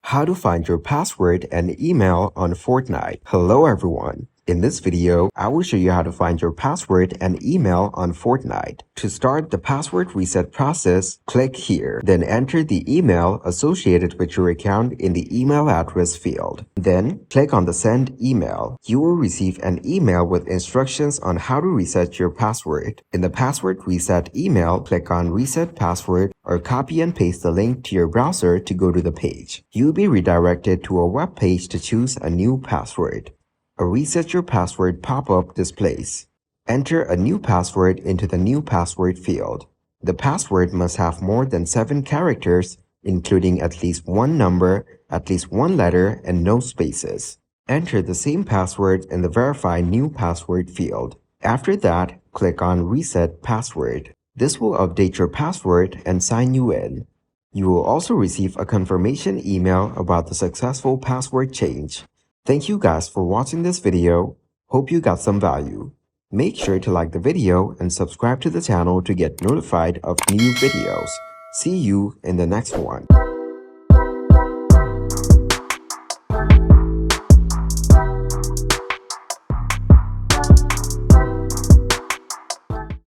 How to find your password and email on Fortnite. Hello everyone. In this video, I will show you how to find your password and email on Fortnite. To start the password reset process, click here. Then enter the email associated with your account in the email address field. Then click on the send email. You will receive an email with instructions on how to reset your password. In the password reset email, click on reset password or copy and paste the link to your browser to go to the page. You'll be redirected to a web page to choose a new password. A reset your password pop-up displays. Enter a new password into the new password field. The password must have more than 7 characters, including at least one number, at least one letter, and no spaces. Enter the same password in the verify new password field. After that, click on reset password. This will update your password and sign you in. You will also receive a confirmation email about the successful password change. Thank you guys for watching this video. Hope you got some value. Make sure to like the video and subscribe to the channel to get notified of new videos. See you in the next one.